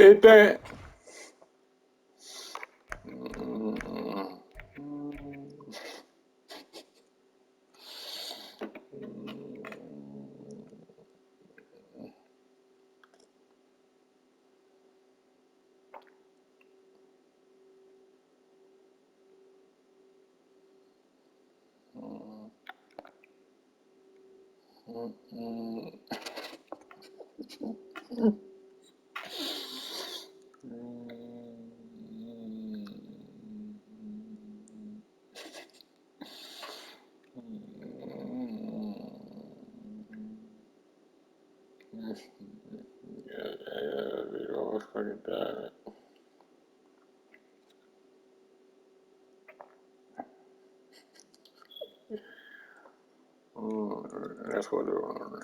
Este. That's what they're on.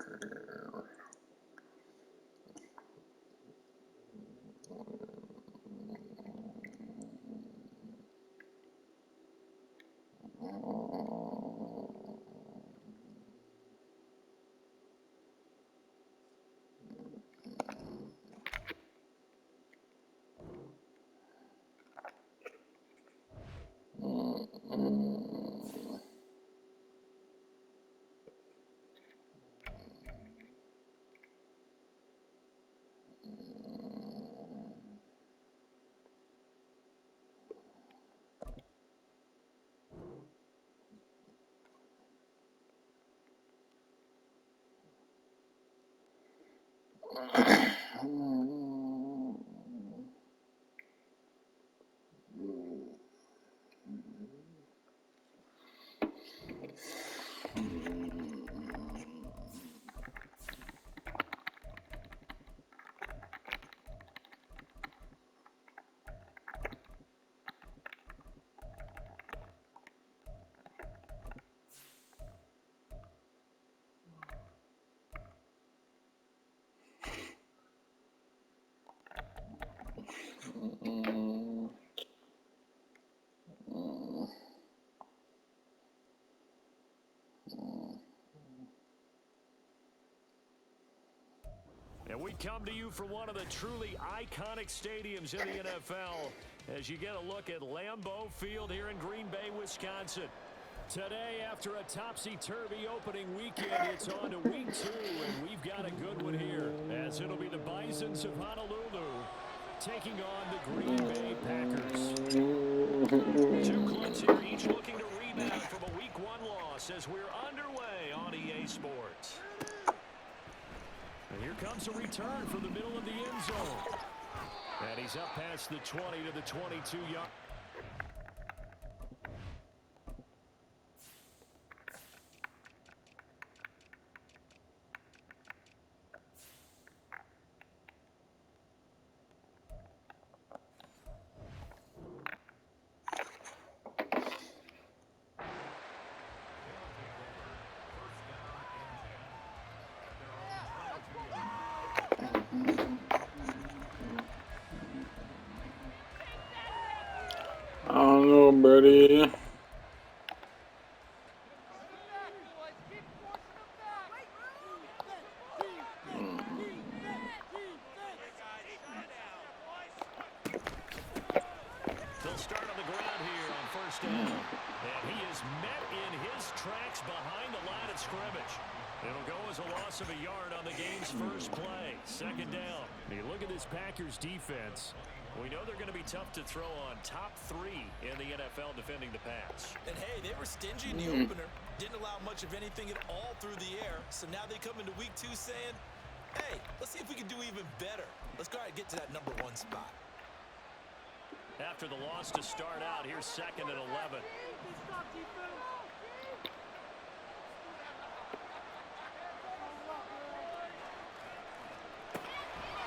And we come to you from one of the truly iconic stadiums in the NFL as you get a look at Lambeau Field here in Green Bay, Wisconsin. Today, after a topsy-turvy opening weekend, it's on to week 2, and we've got a good one here, as it'll be the Bisons of Honolulu taking on the Green Bay Packers. Two clubs here, each looking to rebound from a Week 1 loss as we're underway on EA Sports. And here comes a return from the middle of the end zone. And he's up past the 20 to the 22-yard. I don't know, buddy. They'll start on the ground here on first down. And he is met in his tracks behind the line of scrimmage. It'll go as a loss of a yard on the game's first play. Second down. You look at this Packers defense. We know they're going to be tough to throw on. Top 3 in the NFL defending the pass. And, hey, they were stingy in the opener. Didn't allow much of anything at all through the air. So now they come into week 2 saying, hey, let's see if we can do even better. Let's go ahead and get to that number 1 spot. After the loss to start out, here's 2nd and 11.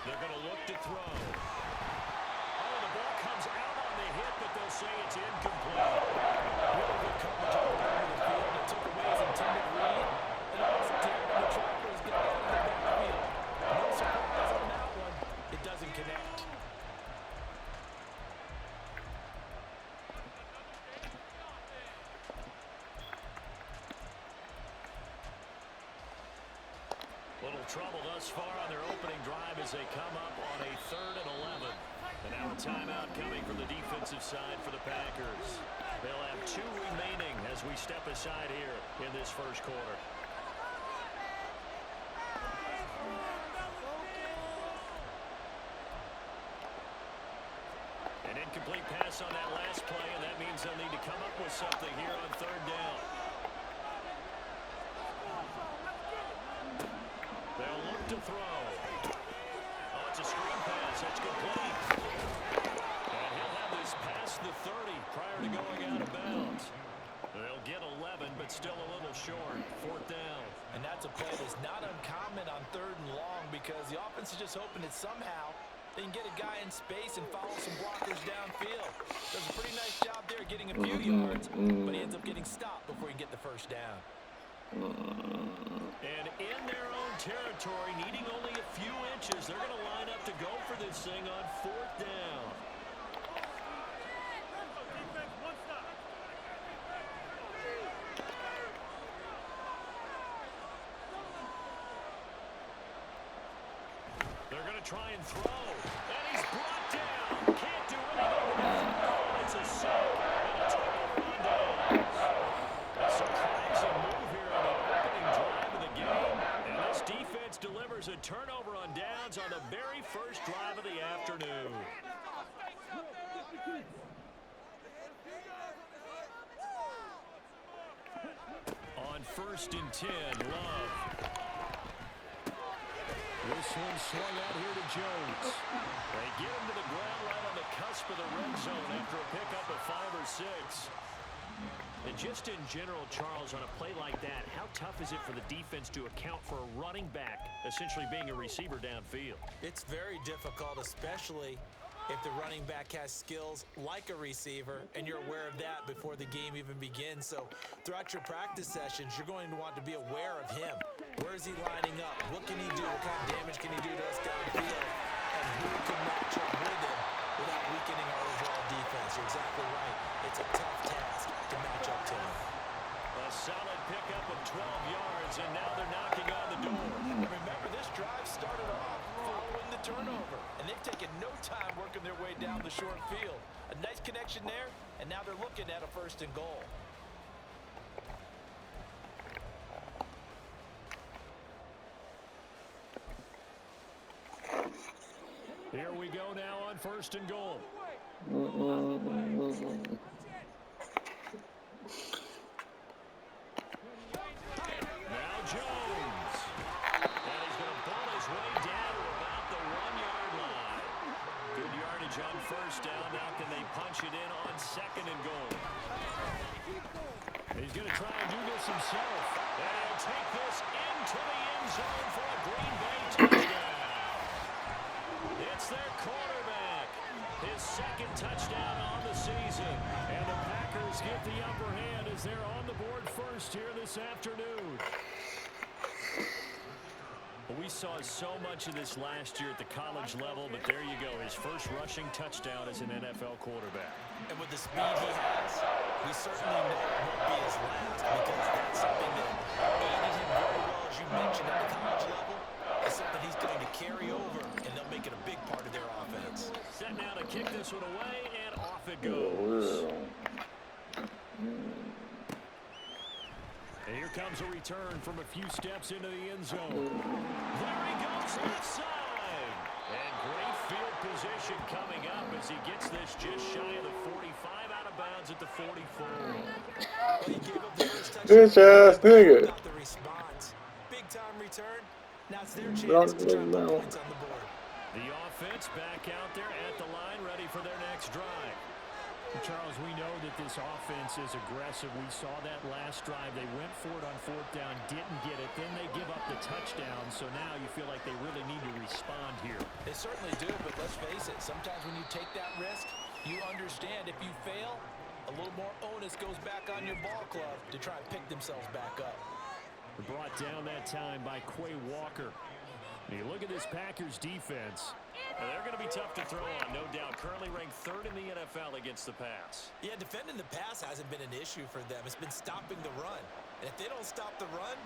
They're going to look to throw. Oh, the ball comes out on the hit, but they'll say it's incomplete. Really good coverage on the back of the field that took away his intended read. And also taking the trackers down in the backfield. No surprise on that one. It doesn't connect. Little trouble thus far on their opening drive as they come up on a 3rd and 11. And now a timeout coming from the defensive side for the Packers. They'll have 2 remaining as we step aside here in this first quarter. An incomplete pass on that last play, and that means they'll need to come up with something here on 3rd down. They'll look to throw. Oh, it's a screen pass. That's complete. And he'll have this past the 30 prior to going out of bounds. They'll get 11, but still a little short. 4th down. And that's a play that's not uncommon on 3rd and long because the offense is just hoping that somehow they can get a guy in space and follow some blockers downfield. Does a pretty nice job there getting a few yards, but he ends up getting stopped before he can get the first down. And in their own territory, needing only a few inches, they're going to line up to go for this thing on 4th down. They're going to try and throw. And he's brought down. Can't do anything with it. It's a sack and a turnover on downs. A surprising move here on the opening drive of the game. And this defense delivers a turnover on downs on the very first drive of the afternoon. On 1st and 10, Love. This one swung out here to Jones. They get him to the ground right on the cusp of the red zone after a pickup of 5 or 6. And just in general, Charles, on a play like that, how tough is it for the defense to account for a running back essentially being a receiver downfield? It's very difficult, especially if the running back has skills like a receiver, and you're aware of that before the game even begins. So throughout your practice sessions, you're going to want to be aware of him. Where is he lining up? What can he do? What kind of damage can he do to us downfield? And who can match up with him without weakening our overall defense? You're exactly right. It's a tough task to match up to him. A solid pickup of 12 yards, and now they're knocking on the door. Remember, this drive started off following the turnover, and they've taken no time working their way down the short field. A nice connection there, and now they're looking at a 1st and goal. Here we go now on 1st and goal. Now Jones. And he's going to pull his way down to about the 1-yard line. Good yardage on 1st down. Now can they punch it in on 2nd and goal? He's going to try and do this himself. And he'll take this into the end zone for a Green Bay touchdown. It's their quarterback. His 2nd touchdown on the season. And the Packers get the upper hand as they're on the board first here this afternoon. We saw so much of this last year at the college level, but there you go. His first rushing touchdown as an NFL quarterback. And with the speed he has, we certainly know it won't be his last, because that's something that aided him very well, as you mentioned, at the college level. It's something he's going to carry over, and they'll make it a big part of their offense. Set now to kick this one away, and off it goes. And here comes a return from a few steps into the end zone. There he goes, left side. And great field position coming up as he gets this just shy of the 45, out of bounds at the 44. Well, he gave up the first Bitch ass nigga. Got the response. Big time return. Now it's their chance to try to put points on the board. The offense back out there at the line, ready for their next drive. Charles, we know that this offense is aggressive. We saw that last drive. They went for it on 4th down, didn't get it. Then they give up the touchdown. So now you feel like they really need to respond here. They certainly do, but let's face it. Sometimes when you take that risk, you understand if you fail, a little more onus goes back on your ball club to try and pick themselves back up. Brought down that time by Quay Walker. And you look at this Packers defense. They're going to be tough to throw on, no doubt. Currently ranked 3rd in the NFL against the pass. Yeah, defending the pass hasn't been an issue for them. It's been stopping the run. And if they don't stop the run,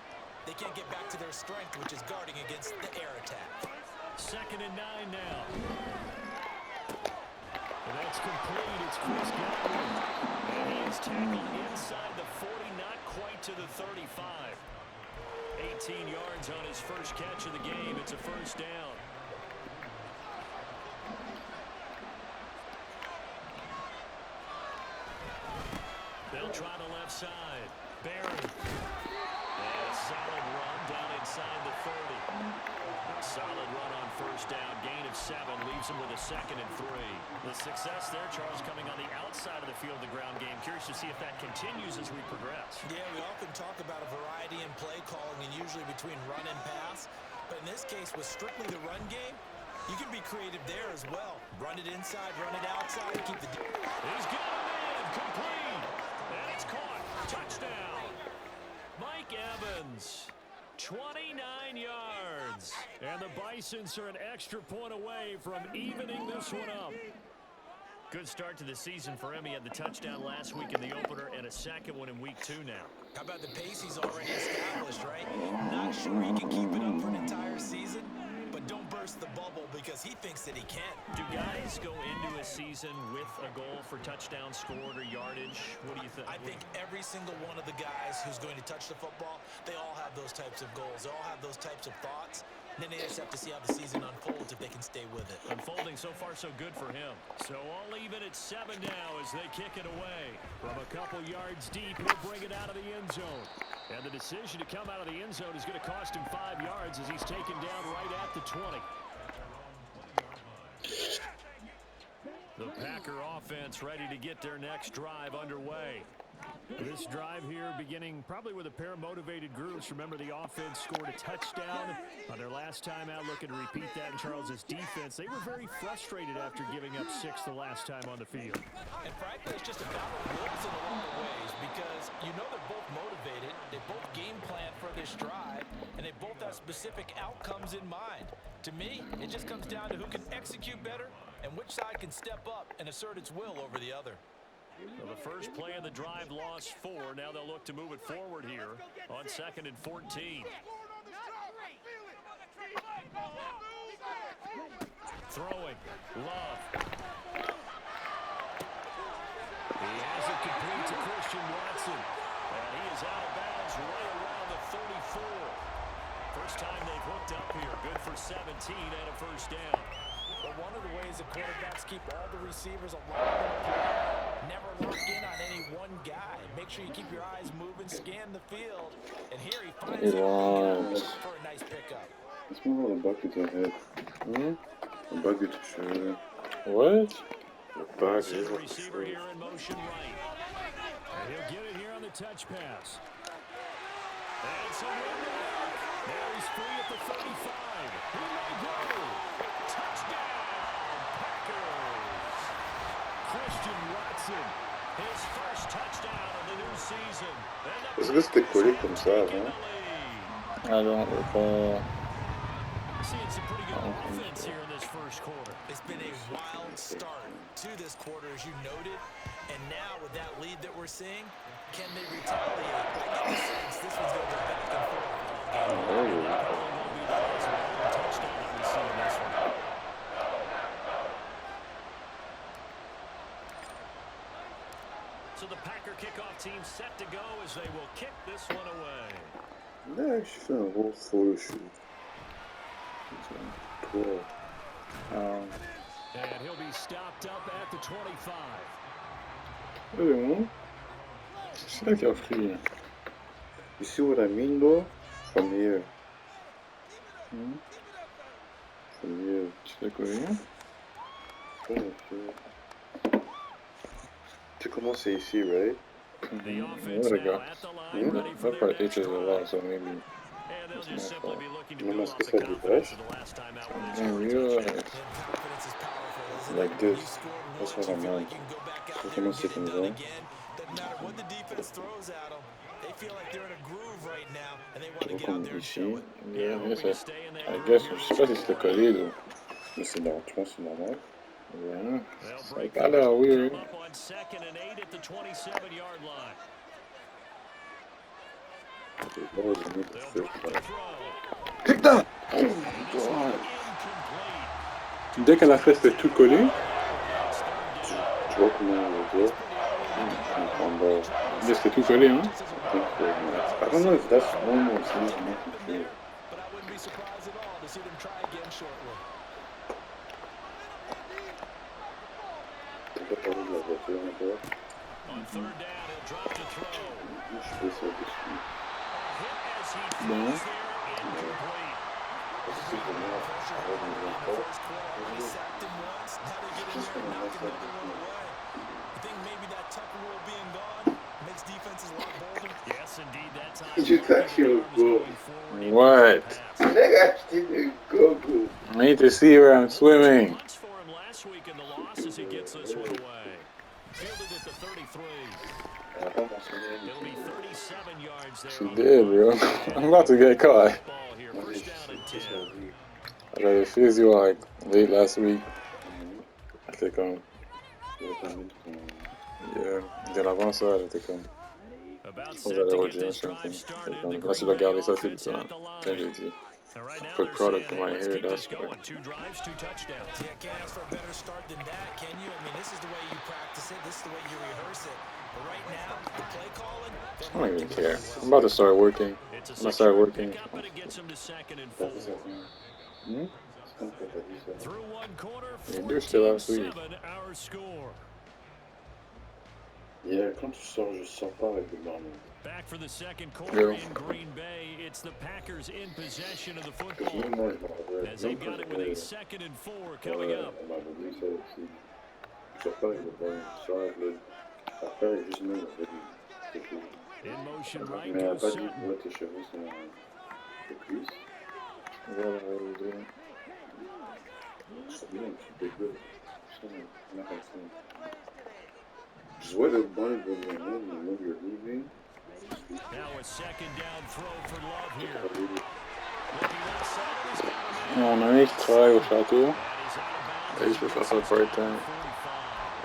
they can't get back to their strength, which is guarding against the air attack. 2nd and 9 now. And that's complete. It's Chris Godwin. And he is tackled inside the 40, not quite to the 35. 18 yards on his first catch of the game. It's a 1st down. They'll try the left side. Barry. And a solid run down inside the 30. A solid run on 1st down. Gain of 7 leaves him with a 2nd and 3. The success there, Charles, coming on the outside of the field, the ground game. Curious to see if that continues as we progress. Yeah, we often talk about a variety in play calling, and usually between run and pass. But in this case, with strictly the run game, you can be creative there as well. Run it inside, run it outside, keep the... He's got him in. Complete. And it's caught. Touchdown. Mike Evans. 29 yards. And the Bisons are an extra point away from evening this one up. Good start to the season for him. He had the touchdown last week in the opener and a 2nd one in week 2 now. How about the pace he's already established, right? Not sure he can keep it up for an entire season, but don't burst the bubble because he thinks that he can. Do guys go into a season with a goal for touchdown scored or yardage? What do you think? I think every single one of the guys who's going to touch the football, they all have those types of goals. They all have those types of thoughts. And then they just have to see how the season unfolds if they can stay with it. Unfolding so far so good for him. So all even at 7 now as they kick it away. From a couple yards deep, he'll bring it out of the end zone. And the decision to come out of the end zone is going to cost him 5 yards as he's taken down right at the 20. The Packer offense ready to get their next drive underway. This drive here beginning probably with a pair of motivated groups. Remember, the offense scored a touchdown on their last time out, looking to repeat that in Charles's defense. They were very frustrated after giving up 6 the last time on the field. And frankly, it's just a battle of wills in a lot of ways because you know they're both motivated, they both game plan for this drive, and they both have specific outcomes in mind. To me, it just comes down to who can execute better and which side can step up and assert its will over the other. Well, the first play of the drive lost 4. Now they'll look to move it forward here on 2nd and 14. Throwing. Love. He has it complete to Christian Watson. And he is out of bounds right around the 34. First time they've hooked up here. Good for 17 and a first down. But one of the ways the quarterbacks keep all the receivers alive in a play, never lock in on any one guy. Make sure you keep your eyes moving, scan the field. And here he finds it for a nice pickup. Laisse-moi voir le bug que tu as fait. Le bug que tu fais. What? Le bug, See the receiver here in motion right. And he'll get it here on the touch pass. And so now he's free at the 35. He may go. Touchdown, Packers. Christian Watson, his first touchdown of the new season. Est-ce que c'était collé comme ça avant? I don't recall. Seeing some pretty good offense here in this first quarter. It's been a wild start to this quarter, as you noted. And now with that lead that we're seeing, can they retaliate? I get the sense this one's going to go back and forth. Probably will be the last touchdown that we see in this one. So the Packer kickoff team set to go as they will kick this one away. Là, je fais un gros photo shoot. And he'll be stopped up at the 25. C'est là qu'il a pris. You see what I mean, though? From here. From here. Tu fais quoi, hein? Tu commences ici, right? The offense There we now go. at the line, ready for That their part next itches a drive. lot, so maybe. And they'll just simply be looking to No, build mas off que the ça te confidence dépêche. of the last time out I when they didn't scored a touchdown. realize. Confidence is powerful, isn't Like it? this. You scored That's once, what you I feel meant. like you can go back out So there comment and c'est get it comme done ça? again. Doesn't matter what the defense throws at them. They feel like they're in a groove right now, and they want to get out there and show it. Yeah, Hoping yes, to stay in that I groove guess, here je sais pas si c'était collé, là. Mais c'est normal, tu penses que c'est normal? Yeah. They'll Ça break a pas l'air weird. come up on 2nd and 8 at the 27-yard line. C'est bon, j'ai mis They'll le drop the throw. Putain! Oh, This God. one incomplete. Dès qu'elle a fait, c'était tout collé. Tu vois comment on veut dire? Dès que c'était tout collé, hein. I don't know if that's normal, it's not confused. But I wouldn't be surprised at all to see them try again shortly. Tu peux parler de la voiture encore? On 3rd down, he'll drop the throw. Je fais ça dessus. Hit as he Bon. throws there, incomplete. C'est vraiment Pressure un early in the peu first quarter. Already sacked him once. Now they get in there and knock another one away. You think maybe that Tucker rule being gone makes defenses a lot bolder? Yes, indeed, that time. You thought you were cool. What? Nigga, I didn't go good. I need to see where I'm swimming. Punch for him last week in the loss as he gets this one away. Fielded at the 33. It'll be 37 yards there. She on did, the bro. punt. I'm about to get caught. Ball here, first down and 10. J'avais physio like late last week. J'étais comme, yeah. Bien avant ça, j'étais comme, About on set va aller to au get gym, this drive something. started. Comme, The là, tu Green vas garder Bay ça tout le offense temps. at the line. Comme j'ai dit. And right now Put they're product saying, in my let's hair, keep this that's going. right. 2 drives, 2 touchdowns. Yeah, can't ask for a better start than that, can you? I mean, this is the way you practice it. This is the way you rehearse it. But right now, the play calling, I don't even care. I'm about to start working. It's a I'm gonna start secure working. pickup, but it gets him to 2nd and 4. Through one quarter, Yeah, they're still last week. 14-7 our score. Yeah, quand tu sors, je sors pas avec le ballon. Back for the second quarter Yeah. in Green Bay. It's the Packers in possession of the Parce que football. même moi, je m'en rappelle. As they've got it with a 2nd and 4 coming Ouais, up. on m'avait dit ça aussi. Je sors pas avec le ballon. Je sors avec le... Après, juste même avec le... C'est tout. In motion right Mais elle a goes pas dit Sutton. ouais, tes cheveux sont... Les cuisses. Voilà, what are we doing? C'est bien, tu dégueules. Just wait a bunch of them and when you're leaving. Now a 2nd down throw for Love here. Looking outside, he's got a man. On a un mec qui travaille au château. And he's out of bounds. Et je peux faire ça part-time.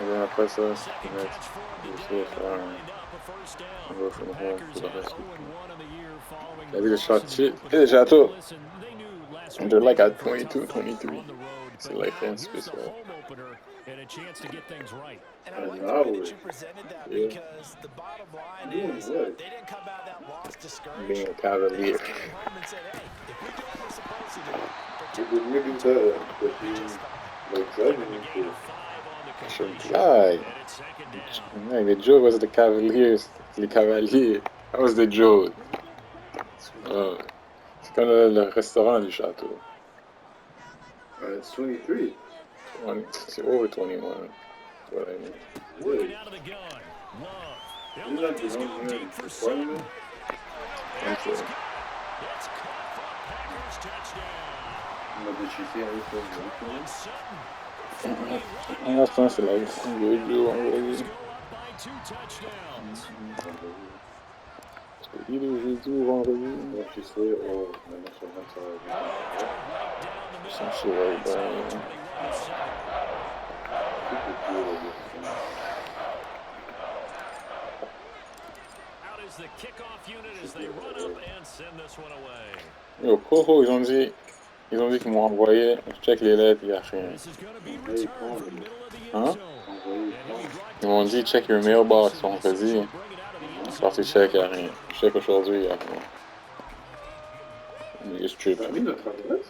Et then après ça, Second next, catch for him je today, vais and faire they'll un wind up a first down. go from The home Packers pour le have reste. 0-1 on the year following Il a the dit le loss shot in the shit. opener. Déjà tout. Listen, they knew last And week they're they like were in at for a tough 22, fight 23. on the road, C'est but like now un here's the spécial. home opener and a chance to get things right. And I like the now way that we're you presented that yeah. because the bottom line doing is what? they didn't come out of that loss discouraged. Being a They cavalier. just came home and said, hey, if we do what we're supposed to do, They protect did our me do territory, that, we'll but be he just fine. like Give driving him a into gain of 5 on the Je completion. blague. And it's second down. Yeah, the joke was the Cavaliers. Les Cavaliers. That was the joke. C'est comme le restaurant du château. it's 23. C'est over 21. That's what I mean. Working Yeah. out of the gun. Love. He'll Isn't let that this the go number deep for in Sutton. Parliament? And That's he's it. got it. It's caught for a Packers touchdown. No, did she see anything? Cortland Sutton. À la fin, c'est la vidéo Packers vendredi. go up by 2 touchdowns. C'est le jeudi ou vendredi. What she said, oh, man, that's what I'm talking about. Right down the middle. Some shit like It's now that. 21-7. People feel like this thing. Out is the kickoff unit as they run up and send this one away. Yo, Coco, ils ont dit qu'ils m'ont envoyé. Je check les lettres, il n'y a rien. This is going to be Hey, returned Paul. from middle of the end Hein? zone. Envoyé, And he'll be brought Ils to m'ont the dit side check of your the mailbox 22, vendredi. essentially bring it out of the end Je zone. parti check, il n'y a rien. Je check aujourd'hui, il n'y a rien. Niggas T'as tripping. mis notre adresse?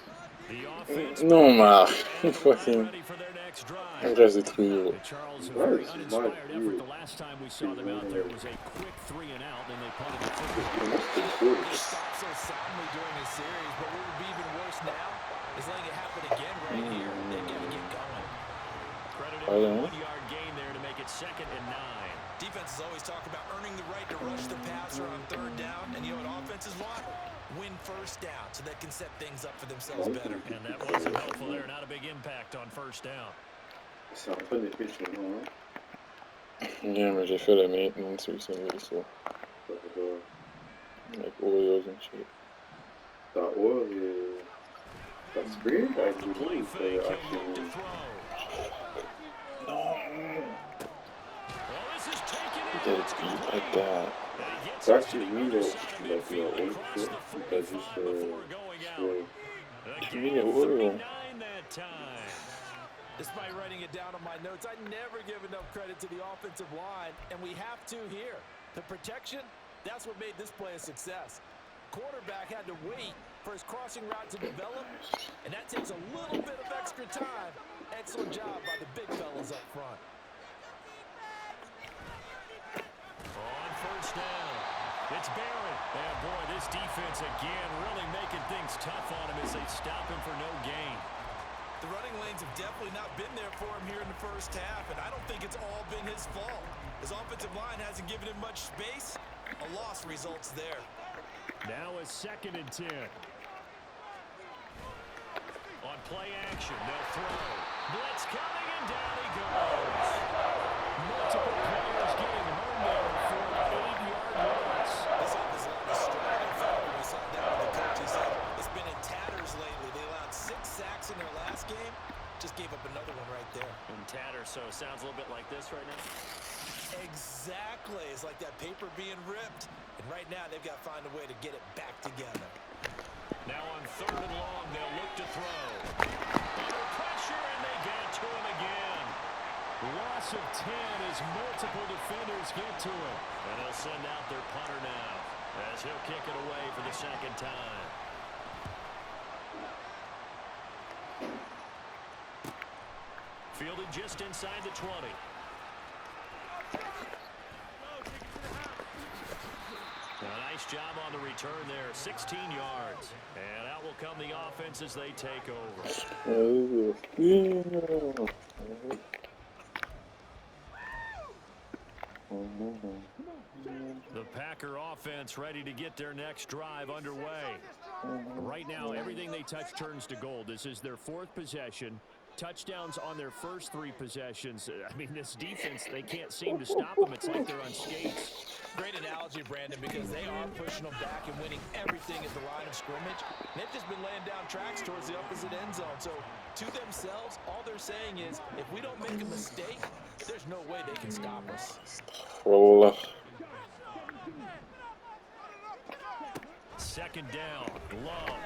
The offense Non, Marc. and Fucking. ready for their next drive. Adresse de Trujillo. And Charles, a Nice, very nice uninspired effort. view. The last time we saw them out there was a quick 3 and out, then they punted the football. You must have good. They stopped so soundly during the series, but what would be even worse now is letting it happen again right here. They've got to get going. Credit him Oh, with yeah? a 1-yard gain there to make it 2nd and 9. Defenses always talk about earning the right to rush the passer on 3rd down, and you know what offenses want? Win 1st down so they can set things up for themselves better. And that wasn't helpful there. Not a big impact on 1st down. Ça en fait des pitchs chez nous, hein? Yeah, mais j'ai fait le maintenance recently, so. Ça fait quoi? Like Oreos and shit. Ta oil et... Ta spray? Avec du Play goût, fake, he'll look to actually... throw. Well, this is taken in. Get it to eat like that. And he gets C'est it to actually the me, other là, side of like, midfield oil across shit. the T'as juste... 45 before going out. spray. A Give gain me of a Oreo. 39 that time. Despite writing it down on my notes, I never give enough credit to the offensive line, and we have to here. The protection, that's what made this play a success. Quarterback had to wait for his crossing route to develop, and that takes a little bit of extra time. Excellent job by the big fellas up front. On 1st down, it's Barrett. And boy, this defense again really making things tough on him as they stop him for no gain. The running lanes have definitely not been there for him here in the 1st half, and I don't think it's all been his fault. His offensive line hasn't given him much space. A loss results there. Now a 2nd and 10. On play action, they'll throw. Blitz coming, and down he goes. Multiple players getting home there for an 8-yard loss. This offensive line is strong. In fact, when we sat down with the coach, he said it's been in tatters lately. They allowed 6 sacks in their last game. Just gave up another one right there. In tatters, so it sounds a little bit like this right now. Exactly. It's like that paper being ripped. And right now, they've got to find a way to get it back together. Now on 3rd and long, they'll look to throw. Under pressure, and they get to him again. Loss of 10 as multiple defenders get to him. And they'll send out their punter now as he'll kick it away for the 2nd time. Fielded just inside the 20. A nice job on the return there, 16 yards. And out will come the offense as they take over. The Packer offense ready to get their next drive underway. Right now, everything they touch turns to gold. This is their 4th possession. Touchdowns on their first 3 possessions. I mean, this defense, they can't seem to stop them. It's like they're on skates. Great analogy, Brandon, because they are pushing them back and winning everything at the line of scrimmage. They've just been laying down tracks towards the opposite end zone. So to themselves, all they're saying is, if we don't make a mistake, there's no way they can stop us. والله. Second down, Love.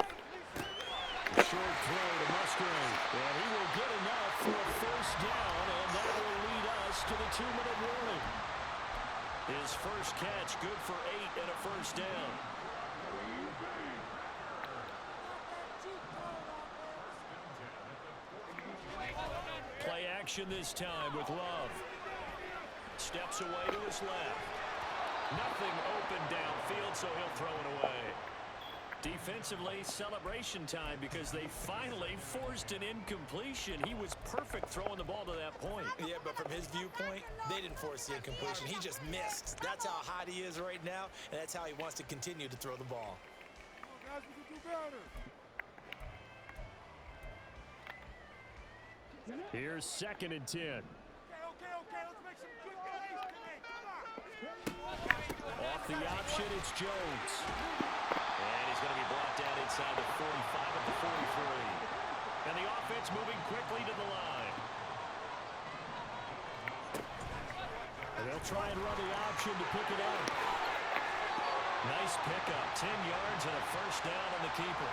Short throw to Musgrave. And he will get enough for a first down, and that will lead us to the 2-minute warning. His first catch, good for 8 and a first down. Play action this time with Love. Steps away to his left. Nothing open downfield, so he'll throw it away. Defensively, celebration time because they finally forced an incompletion. He was perfect throwing the ball to that point. Yeah, but from his viewpoint, they didn't force the incompletion. He just missed. That's how hot he is right now, and that's how he wants to continue to throw the ball. Here's 2nd and 10. Okay, let's make some good plays today. Off the option, it's Jones. And he's going to be brought down inside the 45 of the 43. And the offense moving quickly to the line. And they'll try and run the option to pick it up. Nice pickup, 10 yards and a first down on the keeper.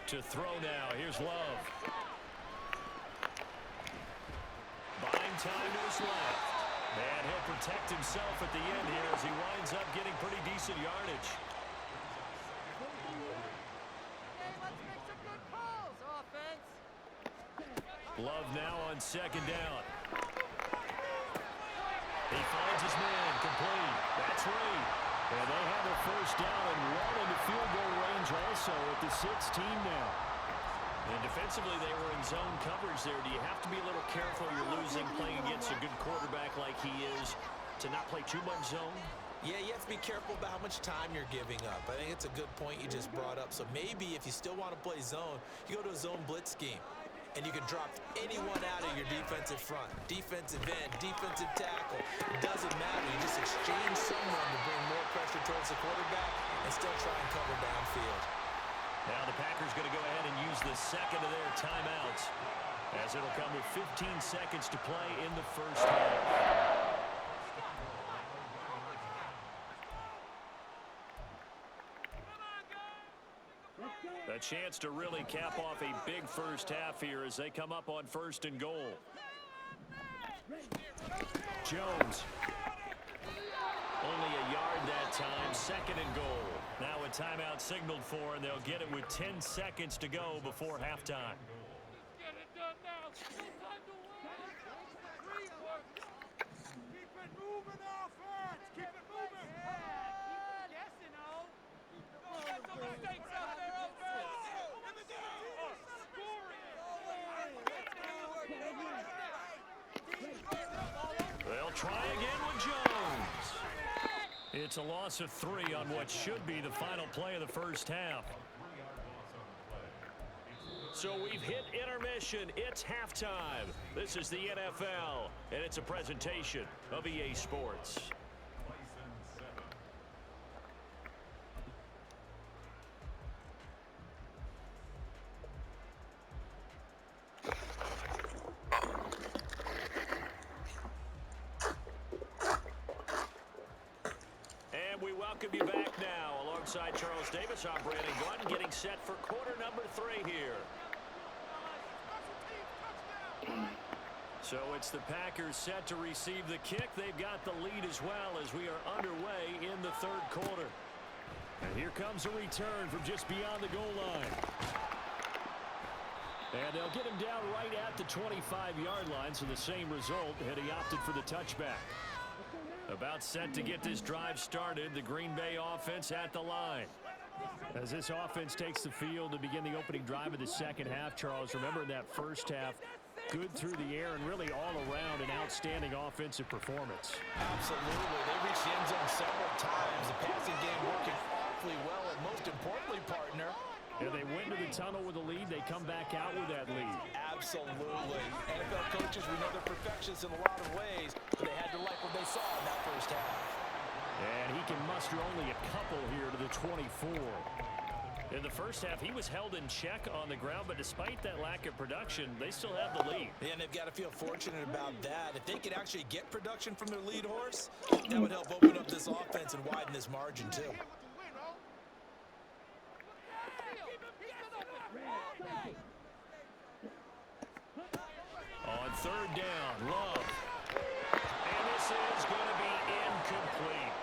To throw now. Here's Love. Buying time to his left. And he'll protect himself at the end here as he winds up getting pretty decent yardage. Love now on 2nd down. He finds his man complete. That's Reed. And they have a first down and well into field goal range also at the 16 now. And defensively, they were in zone coverage there. Do you have to be a little careful? You're losing playing against a good quarterback like he is to not play too much zone? Yeah, you have to be careful about how much time you're giving up. I think it's a good point you just brought up. So maybe if you still want to play zone, you go to a zone blitz scheme. And you can drop anyone out of your defensive front, defensive end, defensive tackle. It doesn't matter. You just exchange someone to bring more pressure towards the quarterback and still try and cover downfield. Now the Packers going to go ahead and use the second of their timeouts as it'll come with 15 seconds to play in the first half. A chance to really cap off a big first half here as they come up on 1st and goal. Jones. Only a yard that time, 2nd and goal. Now a timeout signaled for, and they'll get it with 10 seconds to go before halftime. Get it done now. No time to wait. Keep it moving, offense. Keep it moving. Yes, you know. Don't get some mistakes out there, offense. They'll try again with Jones. It's a loss of 3 on what should be the final play of the first half. So we've hit intermission. It's halftime. This is the NFL, and it's a presentation of EA Sports. We welcome you back now. Alongside Charles Davis, I'm Brandon Gordon, getting set for quarter number 3 here. So it's the Packers set to receive the kick. They've got the lead as well as we are underway in the 3rd quarter. And here comes a return from just beyond the goal line. And they'll get him down right at the 25-yard line, so the same result had he opted for the touchback. About set to get this drive started, the Green Bay offense at the line. As this offense takes the field to begin the opening drive of the second half, Charles, remember in that first half, good through the air and really all around an outstanding outstanding offensive performance. Absolutely. They reached the end zone several times. The passing game working awfully well, and most importantly, partner, And they went to the tunnel with a lead. They come back out with that lead. absolutely. NFL coaches, we know they're perfectionists in a lot of ways, but they had to like what they saw in that first half. And he can muster only a couple here to the 24. In the first half, he was held in check on the ground, but despite that lack of production, they still have the lead. And they've got to feel fortunate about that. If they could actually get production from their lead horse, that would help open up this offense and widen this margin too. On third down, Love. And this is going to be incomplete.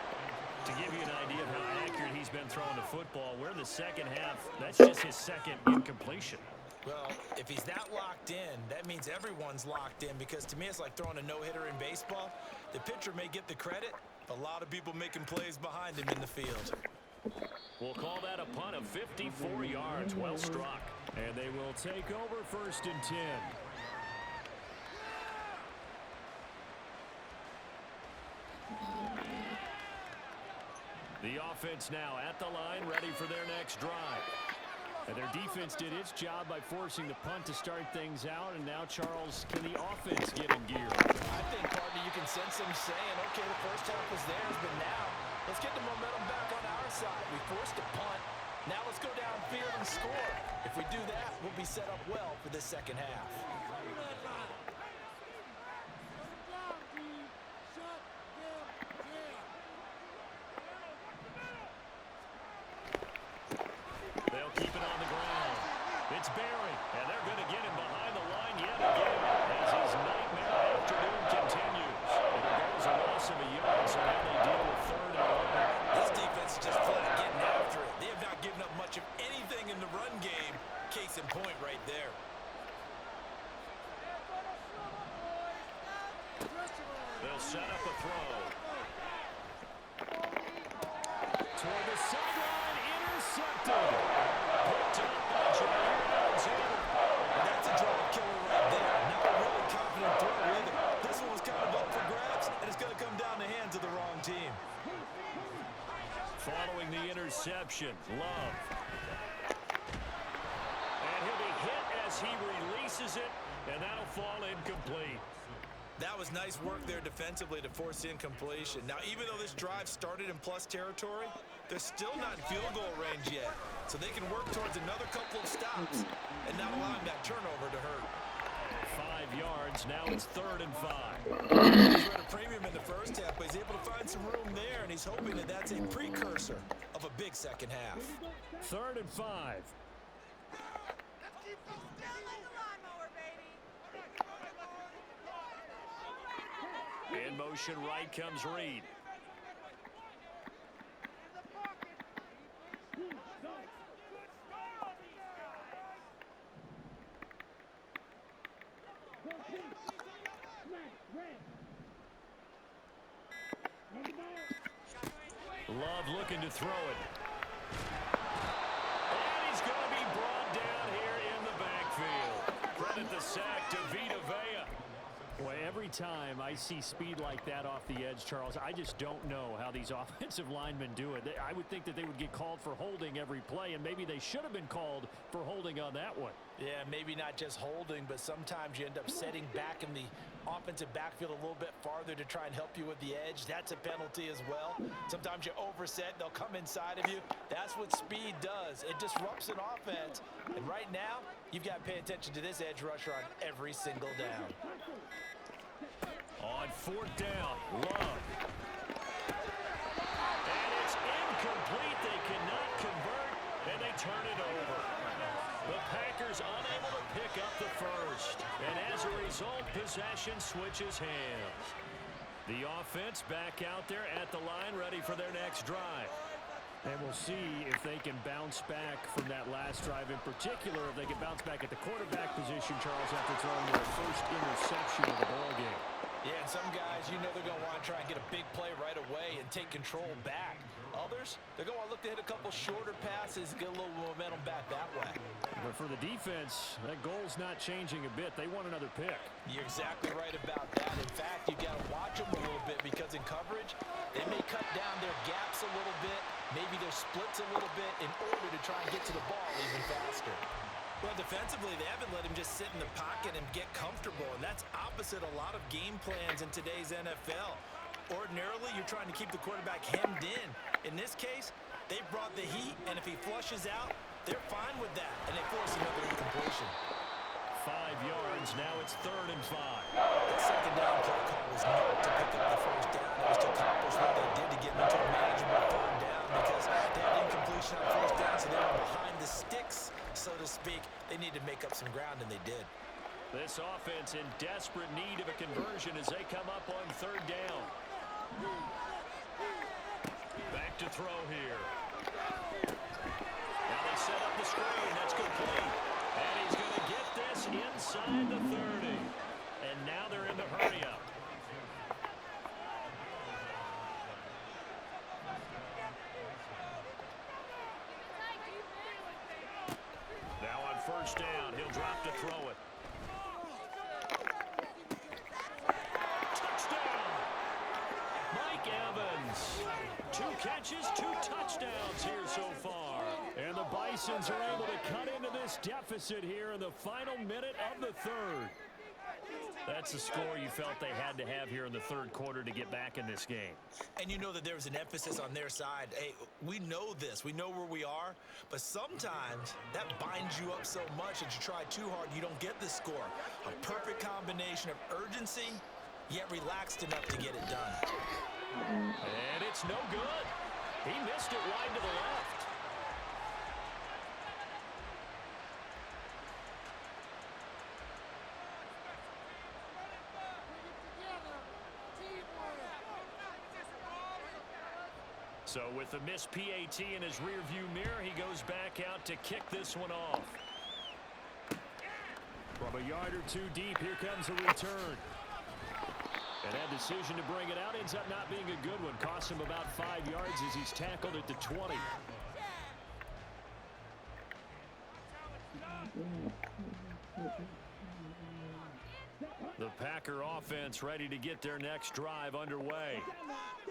To give you an idea of how accurate he's been throwing the football, we're in the second half. That's just his second incompletion. Well, if he's that locked in, that means everyone's locked in, because to me it's like throwing a no-hitter in baseball. The pitcher may get the credit, but a lot of people making plays behind him in the field. We'll call that a punt of 54 yards. Well struck. And they will take over 1st and 10. The offense now at the line, ready for their next drive. And their defense did its job by forcing the punt to start things out. And now, Charles, can the offense get in gear? I think, partner, you can sense them saying, okay, the first half was theirs, but now let's get the momentum back on our side. We forced a punt. Now let's go downfield and score. If we do that, we'll be set up well for this second half. They'll keep it on the ground. It's Barry, and they're going to get him behind the line yet again as his nightmare afternoon continues. And there goes a loss of a yard, so now they deal with 3rd and 1. This defense is just flat getting after it. They have not given up much of anything in the run game. Case in point right there. They'll set up a throw. Toward the sideline, intercepted. Picked up by Jair Alexander. That's a drive killer right there. Not a really confident throw either. This one was kind of up for grabs, and it's going to come down the hands of the wrong team. Following the interception, Love. And he'll be hit as he releases it, and that'll fall incomplete. That was nice work there defensively to force incompletion. Now, even though this drive started in plus territory, they're still not in field goal range yet. So they can work towards another couple of stops and not allowing that turnover to hurt. 5 yards, now it's 3rd and 5. He's at a premium in the first half, but he's able to find some room there, and he's hoping that that's a precursor of a big second half. 3rd and 5. In motion right comes Reed. Love looking to throw it. And he's going to be brought down here in the backfield. Credit the sack to Vita Vea. Boy, every time I see speed like that off the edge, Charles, I just don't know how these offensive linemen do it. I would think that they would get called for holding every play, and maybe they should have been called for holding on that one. Yeah, maybe not just holding, but sometimes you end up setting back in the offensive backfield a little bit farther to try and help you with the edge. That's a penalty as well. Sometimes you overset, they'll come inside of you. That's what speed does. It disrupts an offense. And right now, you've got to pay attention to this edge rusher on every single down. On 4th down, Love. And it's incomplete. They cannot convert, and they turn it over. The Packers unable to pick up the first. And as a result, possession switches hands. The offense back out there at the line, ready for their next drive. And we'll see if they can bounce back from that last drive. In particular, if they can bounce back at the quarterback position, Charles, after throwing their first interception of the ballgame. Yeah, and some guys, you know they're going to want to try and get a big play right away and take control back. Others, they're going to want to look to hit a couple shorter passes and get a little momentum back that way. But for the defense, that goal's not changing a bit. They want another pick. You're exactly right about that. In fact, splits a little bit in order to try and get to the ball even faster. Well, defensively, they haven't let him just sit in the pocket and get comfortable, and that's opposite a lot of game plans in today's NFL. Ordinarily, you're trying to keep the quarterback hemmed in. In this case, they brought the heat, and if he flushes out, they're fine with that, and they force another incompletion. 5 yards, now it's 3rd and 5. That second down play call was not to pick up the first down. It was to accomplish what they did to get into a manageable 3rd down because they had incompletion on first down, so they were behind the sticks, so to speak. They needed to make up some ground, and they did. This offense in desperate need of a conversion as they come up on 3rd down. Back to throw here. Now they set up the screen. That's complete. And he's going to get this inside the 30. And now they're in the hurry-up. Now on first down, he'll drop to throw it. Touchdown! Mike Evans. 2 catches, 2 touchdowns here so far. And the Bisons are able to cut into this deficit here in the final minute of the 3rd. That's the score you felt they had to have here in the 3rd quarter to get back in this game. And you know that there was an emphasis on their side. Hey, we know this. We know where we are. But sometimes that binds you up so much that you try too hard, you don't get the score. A perfect combination of urgency, yet relaxed enough to get it done. And it's no good. He missed it wide to the left. So with the missed PAT in his rearview mirror, he goes back out to kick this one off. From a yard or 2 deep, here comes a return. And that decision to bring it out ends up not being a good one. Costs him about 5 yards as he's tackled at the 20. The Packer offense ready to get their next drive underway.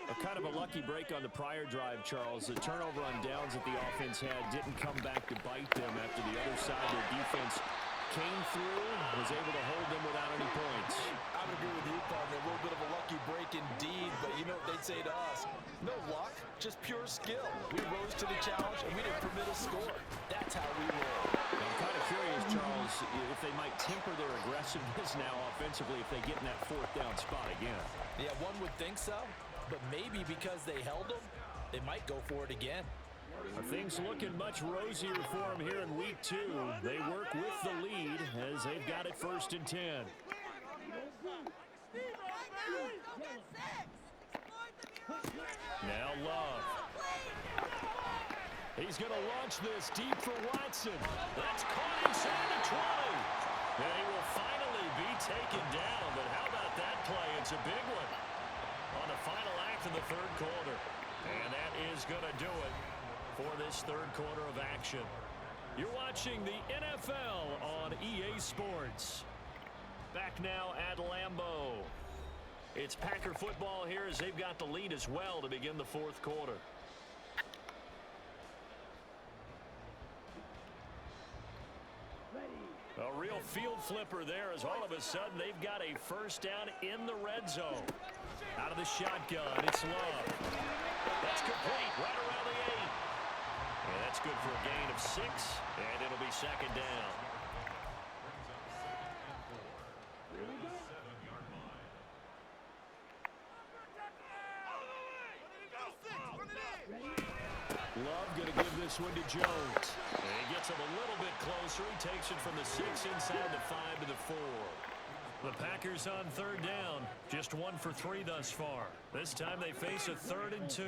A kind of a lucky break on the prior drive, Charles. The turnover on downs that the offense had didn't come back to bite them after the other side of their defense came through, was able to hold them without any points. I would agree with you, partner. A little bit of a lucky break indeed, but you know what they'd say to us? No luck, just pure skill. We rose to the challenge, and we didn't permit a score. That's how we roll. I'm kind of curious, Charles, if they might temper their aggressiveness now offensively if they get in that 4th down spot again. Yeah, one would think so, but maybe because they held them, they might go for it again. Things looking much rosier for them here in week 2. They work with the lead as they've got it 1st and 10. Now Love. He's going to launch this deep for Watson. That's caught inside the 20. And he will finally be taken down. But how about that play? It's a big one on the final act of the 3rd quarter. And that is going to do it for this 3rd quarter of action. You're watching the NFL on EA Sports. Back now at Lambeau. It's Packer football here as they've got the lead as well to begin the 4th quarter. A real field flipper there as all of a sudden they've got a 1st down in the red zone. Out of the shotgun, it's Love. That's complete right around the 8. And that's good for a gain of 6, and it'll be 2nd down. Love going to give this one to Jones. And he gets him a little bit closer. He takes it from the 6 inside the 5 to the 4. The Packers on 3rd down. Just 1 for 3 thus far. This time they face a 3rd and 2.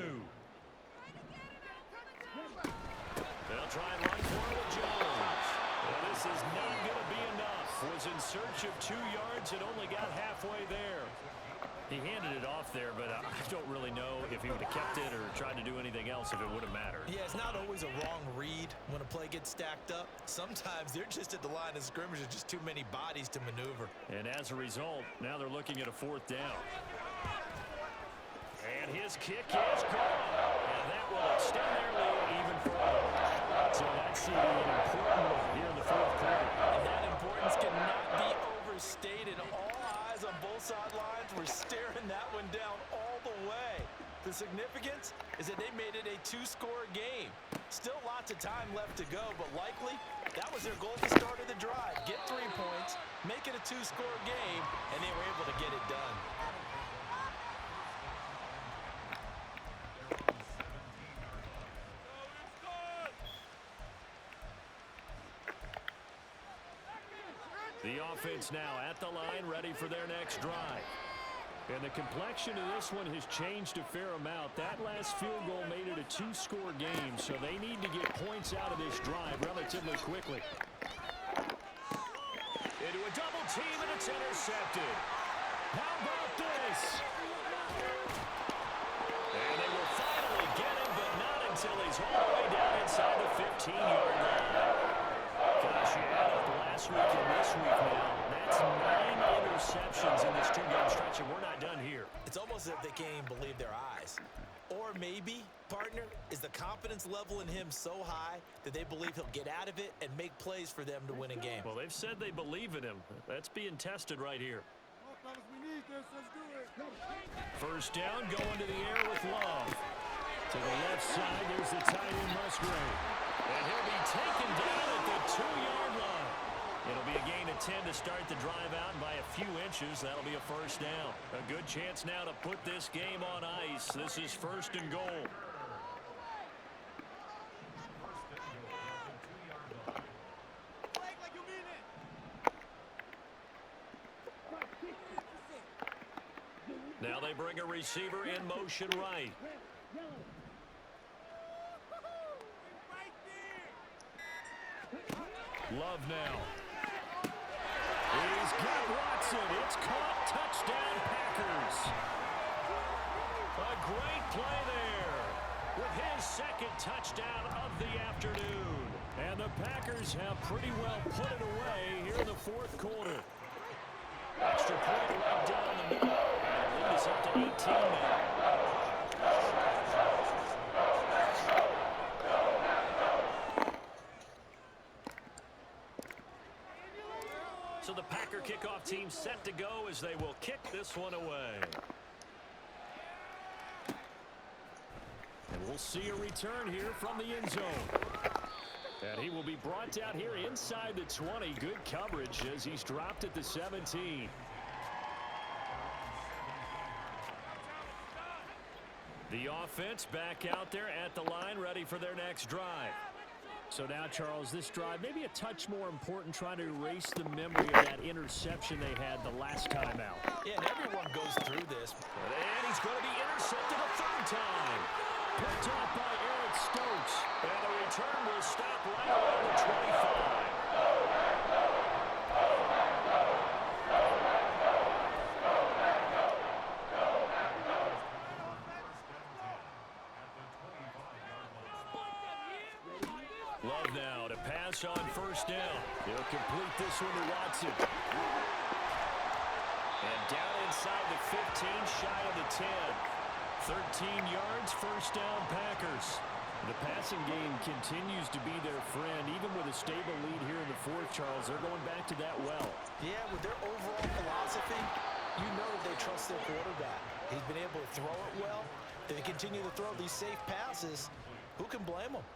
They'll try and run for it with Jones. Well, this is not going to be enough. Was in search of 2 yards and only got halfway there. He handed it off there, but I don't really know if he would have kept it or tried to do anything else if it would have mattered. Yeah, it's not always a wrong read when a play gets stacked up. Sometimes they're just at the line of scrimmage. There's just too many bodies to maneuver. And as a result, now they're looking at a 4th down. And his kick is gone. And that will extend their lead even further. So that's an important one here in the fourth quarter. And that importance cannot be overstated. All eyes on both sidelines were staring that one down all the way. The significance is that they made it a two-score game. Still lots of time left to go, but likely that was their goal at the start of the drive. Get 3 points, make it a two-score game, and they were able to get it done. The offense now at the line, ready for their next drive. And the complexion of this one has changed a fair amount. That last field goal made it a two-score game, so they need to get points out of this drive relatively quickly. Into a double team, and it's intercepted. How about this? And they will finally get him, but not until he's all the way down inside the 15-yard line. Gosh, you add up last week and this week now. That's 9 interceptions in this two-game stretch, and we're not done here. It's almost as if they can't even believe their eyes. Or maybe, partner, is the confidence level in him so high that they believe he'll get out of it and make plays for them to win a game. Well, they've said they believe in him. That's being tested right here. Fellas, we need this. Let's do it. First down, going to the air with Love. To the left side, there's the tight end Musgrave. And he'll be taken down at the 2-yard line. It'll be a gain of 10 to start the drive out, and by a few inches, that'll be a first down. A good chance now to put this game on ice. This is first and goal. Now they bring a receiver in motion right. Love now. He's got Watson. It's caught. Touchdown, Packers. A great play there with his second touchdown of the afternoon. And the Packers have pretty well put it away here in the fourth quarter. Extra point right down the middle. And the lead is up to 18 now. So the Packer kickoff team set to go as they will kick this one away. And we'll see a return here from the end zone. And he will be brought out here inside the 20. Good coverage as he's dropped at the 17. The offense back out there at the line, ready for their next drive. So now, Charles, this drive maybe a touch more important, trying to erase the memory of that interception they had the last time out. Yeah, and everyone goes through this. And he's going to be intercepted a third time. Picked off by Eric Stokes. And the return will stop right around the 25. Love now to pass on first down. He'll complete this one to Watson. And down inside the 15, shy of the 10. 13 yards, first down, Packers. The passing game continues to be their friend, even with a stable lead here in the fourth, Charles. They're going back to that well. Yeah, with their overall philosophy, you know that they trust their quarterback. He's been able to throw it well. They continue to throw these safe passes. Who can blame them?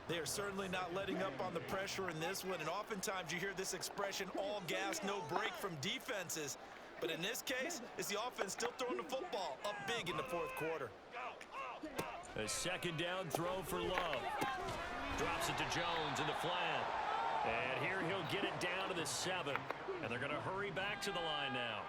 They are certainly not letting up on the pressure in this one, and oftentimes you hear this expression, all gas, no break from defenses. But in this case, it's the offense still throwing the football up big in the fourth quarter. A second down throw for Love. Drops it to Jones in the flat. And here he'll get it down to the 7. And they're going to hurry back to the line now.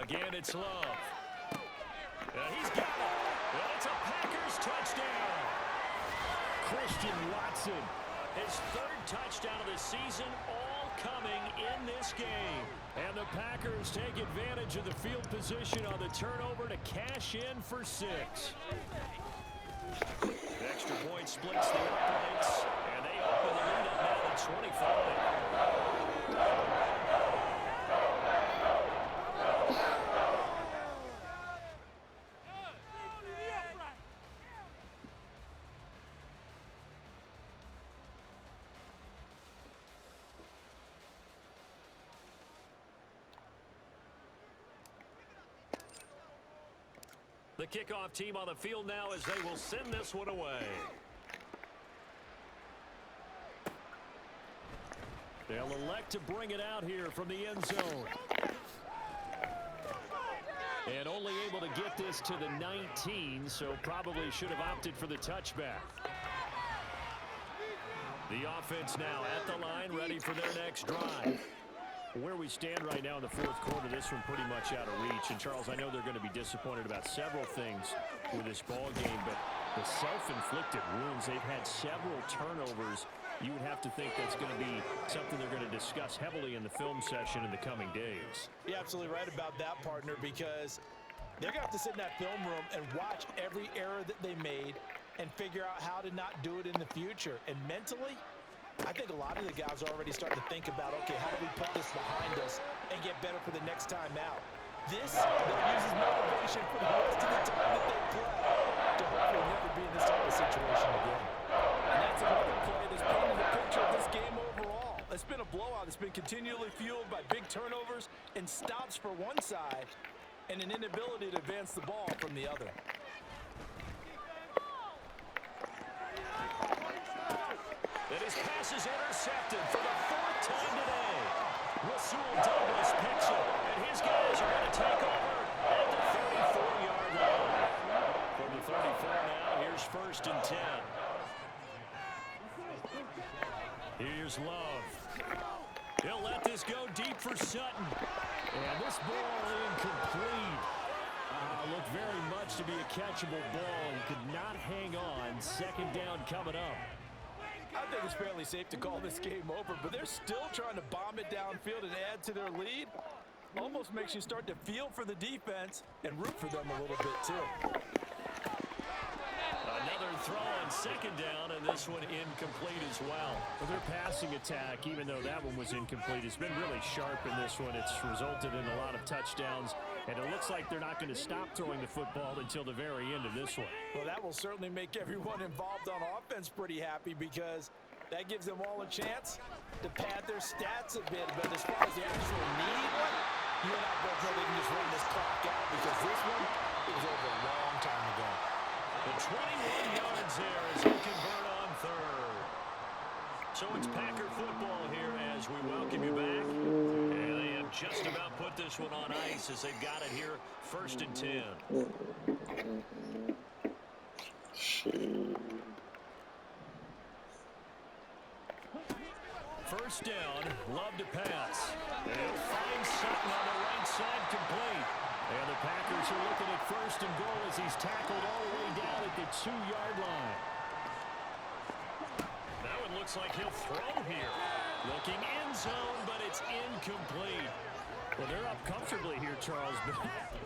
Again, it's Love. He's got it. And it's a Packers touchdown. Christian Watson, his third touchdown of the season, all coming in this game. And the Packers take advantage of the field position on the turnover to cash in for 6. Extra point splits the uprights, and they open the lead up now The kickoff team on the field now as they will send this one away. They'll elect to bring it out here from the end zone. And only able to get this to the 19, so probably should have opted for the touchback. The offense now at the line, ready for their next drive. Where we stand right now in the fourth quarter, this one pretty much out of reach. And, Charles, I know they're going to be disappointed about several things with this ball game, but the self-inflicted wounds, they've had several turnovers. You would have to think that's going to be something they're going to discuss heavily in the film session in the coming days. You're absolutely right about that, partner, because they're going to have to sit in that film room and watch every error that they made and figure out how to not do it in the future. And mentally, I think a lot of the guys are already starting to think about, okay, how do we put this behind us and get better for the next time out? This, they'll use as motivation for the rest of the time that they play to hopefully never be in this type of situation again. And that's another play that's painted the picture of this game overall. It's been a blowout. It's been continually fueled by big turnovers and stops for one side and an inability to advance the ball from the other. And his pass is intercepted for the fourth time today. Rasul Douglas picks it, and his guys are going to take over at the 34-yard line. From the 34 now, here's 1st and 10. Here's Love. He'll let this go deep for Sutton. And this ball incomplete. Looked very much to be a catchable ball. He could not hang on. 2nd down coming up. I think it's fairly safe to call this game over, but they're still trying to bomb it downfield and add to their lead. Almost makes you start to feel for the defense and root for them a little bit too. Another throw on 2nd down, and this one incomplete as well. Well, their passing attack, even though that one was incomplete, has been really sharp in this one. It's resulted in a lot of touchdowns, and it looks like they're not going to stop throwing the football until the very end of this one. Well, that will certainly make everyone involved on offense pretty happy because that gives them all a chance to pad their stats a bit. But as far as the actual need, you and I both know they can just run this clock out because this one was over a long time ago. The 21 yards there as they convert on 3rd. So it's Packer football here as we welcome you back. And they have just about put this one on ice as they've got it here, 1st and 10. First down, Love to pass. They'll find Sutton on the right side complete. And the Packers are looking at 1st and goal as he's tackled all the way down at the 2-yard line. That one looks like he'll throw here. Looking end zone, but it's incomplete. Well, they're up comfortably here, Charles, but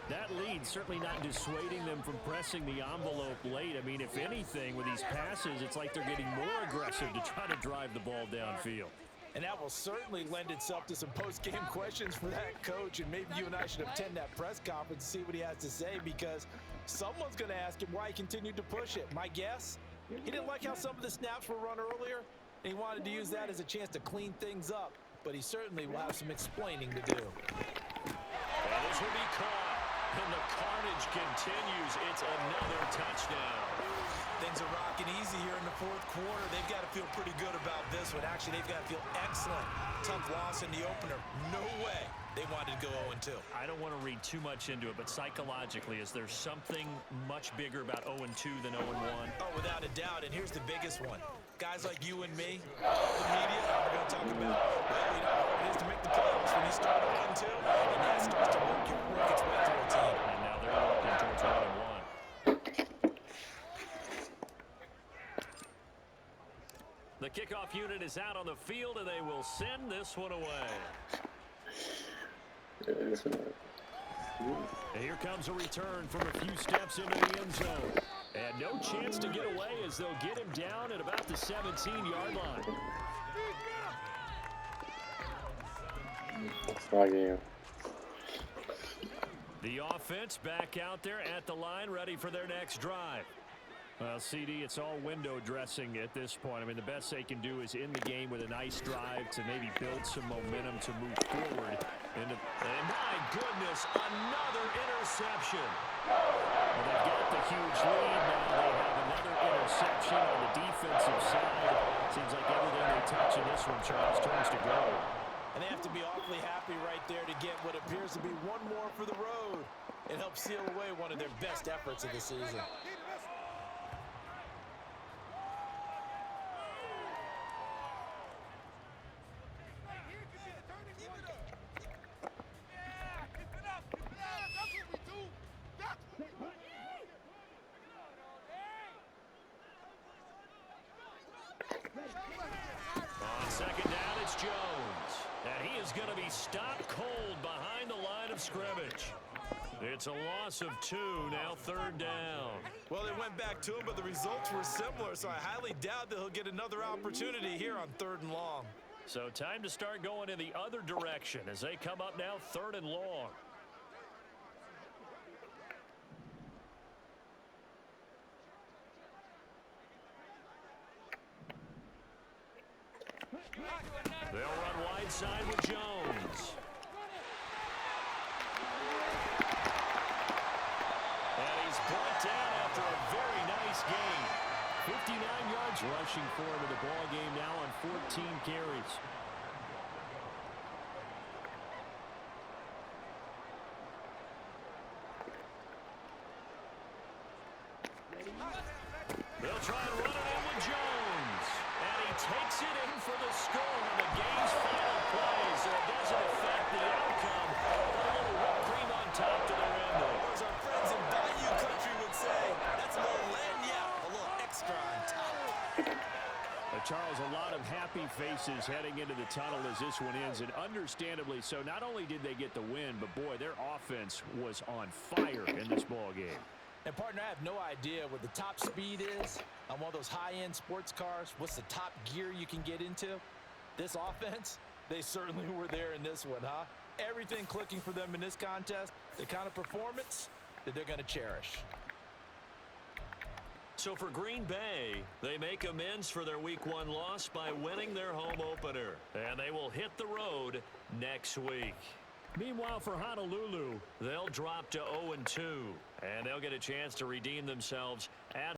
that lead certainly not dissuading them from pressing the envelope late. I mean, if anything, with these passes, it's like they're getting more aggressive to try to drive the ball downfield. And that will certainly lend itself to some post-game questions for that coach. And maybe you and I should attend that press conference and see what he has to say, because someone's going to ask him why he continued to push it. My guess, he didn't like how some of the snaps were run earlier, and he wanted to use that as a chance to clean things up. But he certainly will have some explaining to do. And this will be caught, and the carnage continues. It's another touchdown. Things are rocking easy here in the fourth quarter. They've got to feel pretty good about this one. Actually, they've got to feel excellent. Tough loss in the opener. No way they wanted to go 0-2. I don't want to read too much into it, but psychologically, is there something much bigger about 0-2 than 0-1? Oh, without a doubt, and here's the biggest one. Guys like you and me, the media, are going to talk about, well, you know how it is to make the playoffs when you start 0-2, and that starts to work its way through a team. And now they're working towards 1-1. The kickoff unit is out on the field, and they will send this one away. And here comes a return from a few steps into the end zone. And no chance to get away as they'll get him down at about the 17-yard line. It's not game. The offense back out there at the line, ready for their next drive. Well, CD, it's all window dressing at this point. I mean, the best they can do is end the game with a nice drive to maybe build some momentum to move forward. And my goodness, another interception. Well, they've got the huge lead. Now they have another interception on the defensive side. Seems like everything they touch in this one, Charles, turns to gold. And they have to be awfully happy right there to get what appears to be one more for the road. It helps seal away one of their best efforts of the season. On second down, it's Jones. And he is going to be stopped cold behind the line of scrimmage. It's a loss of 2, now third down. Well, they went back to him, but the results were similar, so I highly doubt that he'll get another opportunity here on 3rd and long. So time to start going in the other direction as they come up now 3rd and long. They'll run wide side with Jones. And he's brought down after a very nice game. 59 yards rushing for him in the ball game now on 14 carries. They'll try and run it in with Jones. And he takes it in for the score on the game's final play, so it doesn't affect the outcome. A little whipped cream on top to their end there. As our friends in Bayou Country would say, that's a little lagniappe, a little extra on top. Charles, a lot of happy faces heading into the tunnel as this one ends, and understandably so. Not only did they get the win, but boy, their offense was on fire in this ball game. And, partner, I have no idea what the top speed is on one of those high-end sports cars. What's the top gear you can get into? This offense, they certainly were there in this one, huh? Everything clicking for them in this contest, the kind of performance that they're going to cherish. So for Green Bay, they make amends for their Week 1 loss by winning their home opener. And they will hit the road next week. Meanwhile, for Honolulu, they'll drop to 0-2. And they'll get a chance to redeem themselves at